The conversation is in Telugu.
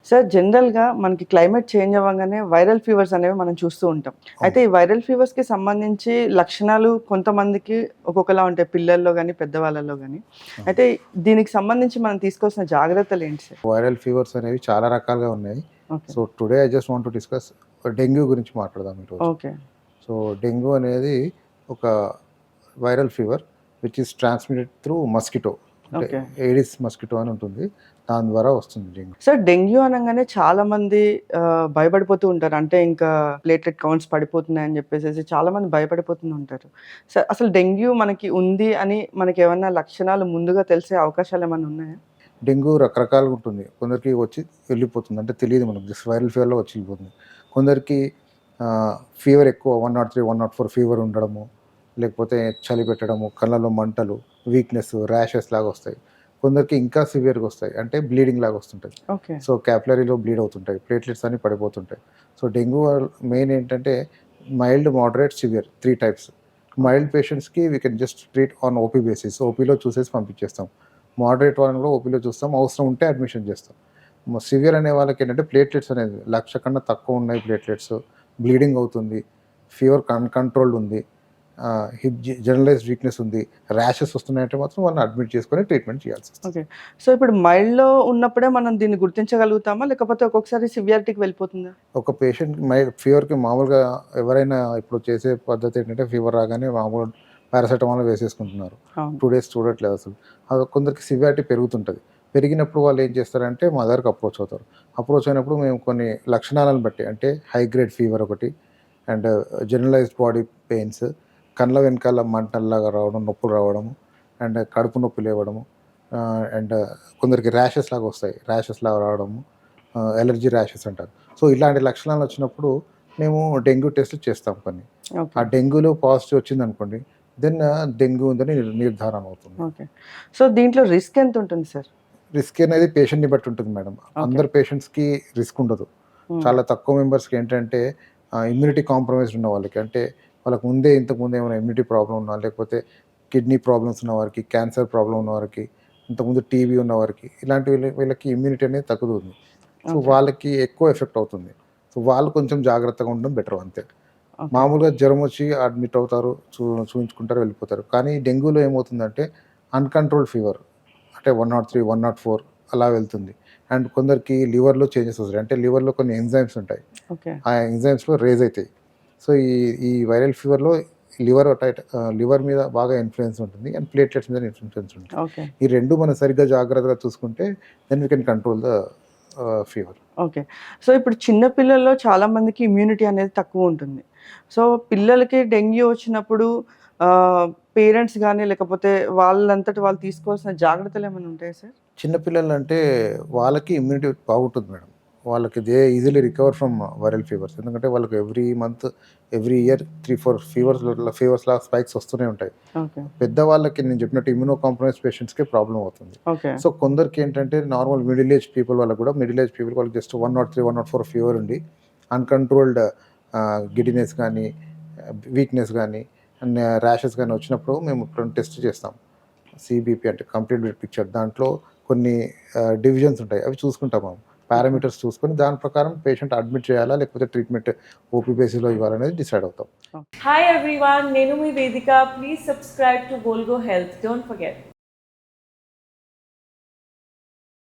సార్ జనరల్‌గా మనకి క్లైమేట్ చేంజ్ అవ్వంగానే వైరల్ ఫీవర్స్ అనేవి మనం చూస్తూ ఉంటాం. అయితే అవును. ఈ వైరల్ ఫీవర్స్‌కి సంబంధించి లక్షణాలు కొంతమందికి ఒక్కొక్కలా ఉంటాయి. పిల్లల్లో గాని, పెద్దవాళ్ళలో గాని. అవును. అయితే దీనికి సంబంధించి మనం తీసుకోవాల్సిన జాగ్రత్తలేంటి సార్? వైరల్ ఫీవర్స్ అనేవి చాలా రకాలుగా ఉన్నాయి. Okay. So, today I just want to discuss dengue గురించి మాట్లాడదాం ఈరోజు. ఓకే. సో, డెంగ్యూ అనేది ఒక viral fever which is transmitted through mosquito. అంటే ఓకే. ఏడిస్ మస్కిటో అని ఉంటుంది. దాని ద్వారా వస్తుంది డెంగ్యూ. సార్ డెంగ్యూ అనంగానే చాలామంది భయపడిపోతూ ఉంటారు. అంటే ఇంకా ప్లేట్లెట్ కౌంట్స్ పడిపోతున్నాయని చెప్పేసేసి చాలామంది భయపడిపోతూ ఉంటారు. సార్ అసలు డెంగ్యూ మనకి ఉంది అని మనకేమన్నా లక్షణాలు ముందుగా తెలిసే అవకాశాలేమన్నా ఉన్నాయా? డెంగ్యూ రకరకాలుగా ఉంటుంది. కొందరికి వచ్చి వెళ్ళిపోతుంది. అంటే తెలీదు మనకు. జస్ట్ వైరల్ ఫీవర్‌లో వచ్చి వెళ్ళిపోతుంది. కొందరికి ఫీవర్ ఎక్కువ 103, 104 ఫీవర్ ఉండడము, లేకపోతే చలి పెట్టడము, కళ్ళలో మంటలు, వీక్‌నెస్, ర్యాషెస్ లాగా వస్తాయి. కొందరికి ఇంకా సివియర్‌గా వస్తాయి. అంటే బ్లీడింగ్ లాగా వస్తుంటది. ఓకే. సో, క్యాపిలరీలో బ్లీడ్ అవుతుంటాయి. ప్లేట్లెట్స్ అన్నీ పడిపోతుంటాయి. సో, డెంగ్యూ మెయిన్ ఏంటంటే mild, moderate, severe 3 types. Mild పేషెంట్స్‌కి we can just treat on OP basis. ఓపీలో చూసేసి పంపించేస్తాం. మోడరేట్ వాళ్ళని కూడా ఓపీలో చూస్తాం. అవసరం ఉంటే అడ్మిషన్ చేస్తాం. సివియర్ అనే వాళ్ళకి ఏంటంటే ప్లేట్లెట్స్ అనేది 1,00,000 కన్నా తక్కువ ఉన్నాయి ప్లేట్లెట్స్. బ్లీడింగ్ అవుతుంది. ఫీవర్ అన్‌కంట్రోల్డ్ ఉంది. హిప్ జనరలైజ్డ్ వీక్‌నెస్ ఉంది. ర్యాషెస్ వస్తున్నాయంటే మాత్రం వాళ్ళని అడ్మిట్ చేసుకొని ట్రీట్మెంట్ చేయాల్సొస్తుంది. ఓకే. సో, ఇప్పుడు మైల్డ్‌లో ఉన్నప్పుడే మనం దీన్ని గుర్తించగలుగుతామా? లేకపోతే ఒక్కొక్కసారి సివియారిటీకి వెళ్ళిపోతుందా? ఒక పేషెంట్ ఫీవర్‌కి మామూలుగా ఎవరైనా ఇప్పుడు చేసే పద్ధతి ఏంటంటే ఫీవర్ రాగానే మామూలు పారాసెటమాల్ వేసేసుకుంటున్నారు. అవును. 2 డేస్ చూడట్లేదు అసలు. అది కొందరికి సివియారిటీ పెరుగుతుంటది. పెరిగినప్పుడు వాళ్ళు ఏం చేస్తారంటే మా దగ్గరికి అప్రోచ్ అవుతారు. అప్రోచ్ అయినప్పుడు మేము కొన్ని లక్షణాలను బట్టి అంటే హై గ్రేడ్ ఫీవర్ ఒకటి అండ్ జనరలైజ్డ్ బాడీ పెయిన్స్, కళ్ళ వెనకాల మంటల్లాగా రావడం, నొప్పులు రావడము అండ్ కడుపు నొప్పి లేవడము అండ్ కొందరికి ర్యాషెస్ లాగా వస్తాయి. ర్యాషెస్ లాగా రావడము, ఎలర్జీ ర్యాషెస్ అంటారు. సో, ఇలాంటి లక్షణాలు వచ్చినప్పుడు మేము డెంగ్యూ టెస్టులు చేస్తాం కొన్ని. ఓకే. ఆ డెంగ్యూలో పాజిటివ్ వచ్చిందనుకోండి, దెన్ డెంగ్యూ ఉందని నిర్ధారణ అవుతుంది. ఓకే. సో, దీంట్లో రిస్క్ ఎంతుంటుంది సార్? రిస్క్ అనేది పేషెంట్‌ని బట్టి ఉంటుంది మేడం. ఓకే. అందరు పేషెంట్స్‌కి రిస్క్ ఉండదు. హ్మ్. చాలా తక్కువ మెంబర్స్‌కి ఏంటంటే ఇమ్యూనిటీ కాంప్రమైజ్డ్ ఉన్న వాళ్ళకి అంటే వాళ్ళకి ఇంతకు ముందే ఏమైనా ఇమ్యూనిటీ ప్రాబ్లమ్ ఉన్నా, లేకపోతే కిడ్నీ ప్రాబ్లమ్స్ ఉన్న వారికి, క్యాన్సర్ ప్రాబ్లమ్ ఉన్న వారికి, ఇంతకుముందు టీబీ ఉన్న వారికి ఇలాంటి వీళ్ళకి ఇమ్యూనిటీ అనేది తగ్గుతుంది. So, okay. వాళ్ళకి ఎక్కువ ఎఫెక్ట్ అవుతుంది. సో, వాళ్ళు కొంచెం జాగ్రత్తగా ఉండడం బెటర్ అంతే. ఓకే. మామూలుగా జ్వరం వచ్చి అడ్మిట్ అవుతారు, చూయించుకుంటారు, వెళ్ళిపోతారు. కానీ డెంగ్యూలో ఏమవుతుందంటే అన్‌కంట్రోల్డ్ ఫీవర్ అంటే 103, 104 అలా వెళ్తుంది. అండ్ కొందరికి లివర్‌లో చేంజెస్ వస్తాయి. అంటే లివర్‌లో కొన్ని ఎంజైమ్స్ ఉంటాయి. ఓకే. ఆ ఎంజైమ్స్‌లో రేజ్ అయితాయి. సో, ఈ వైరల్ ఫీవర్‌లో లివర్ మీద బాగా ఇన్‌ఫ్లూయెన్స్ ఉంటుంది. అండ్ ప్లేట్లెట్స్ మీద ఇన్‌ఫ్లూయెన్స్ ఉంటుంది. ఓకే. ఈ 2 మనం సరిగ్గా జాగ్రత్తగా చూసుకుంటే then we can control the fever. Okay. So, ఇప్పుడు చిన్న పిల్లల్లో చాలా మందికి ఇమ్యూనిటీ అనేది తక్కువుంటుంది. సో, పిల్లలకి డెంగ్యూ వచ్చినప్పుడు పేరెంట్స్ గాని, లేకపోతే వాళ్ళంతట వాళ్ళు తీసుకోవాల్సిన జాగ్రత్తలేమైనా ఉంటాయా సార్? చిన్న పిల్లలంటే వాళ్ళకి ఇమ్యూనిటీ బాగుంటుంది మేడం. వాళ్ళకి they easily recover from viral fevers. ఎందుకంటే వాళ్ళకి ఎవ్రీ మంత్, ఎవ్రీ ఇయర్ 3, 4 ఫీవర్స్‌లా స్పైక్స్ వస్తూనే ఉంటాయి. ఓకే. పెద్దవాళ్ళకి నేను చెప్పినట్టు ఇమ్యూనో కాంప్రమైజ్డ్ పేషెంట్స్‌కే ప్రాబ్లమ్ అవుతుంది. ఓకే. సో, కొందరికి ఏంటంటే నార్మల్ మిడిల్ ఏజ్ పీపుల్ వాళ్ళకి కూడా మిడిల్ ఏజ్ పీపుల్ వాళ్ళకి జస్ట్ 103, 104 ఫీవర్ ఉండి అన్‌కంట్రోల్డ్ గిడ్డినెస్ గానీ, వీక్‌నెస్ గానీ, అండ్ ర్యాషెస్ గానీ వచ్చినప్పుడు మేము టెస్ట్ చేస్తాం. సీబీపీ అంటే కంప్లీట్ బ్లడ్ పిక్చర్. దాంట్లో కొన్ని డివిజన్స్ ఉంటాయి. అవి చూసుకుంటాం మేము. పారామీటర్స్ చూసుకొని దాని ప్రకారం పేషెంట్ అడ్మిట్ చేయాలా? లేకపోతే ట్రీట్మెంట్ ఓపీ బేసిస్‌లో ఇవ్వాలనేది డిసైడ్ అవుతాం. Hi everyone, Nenu mi Vedika. Please subscribe to Volgo Health. Don't forget.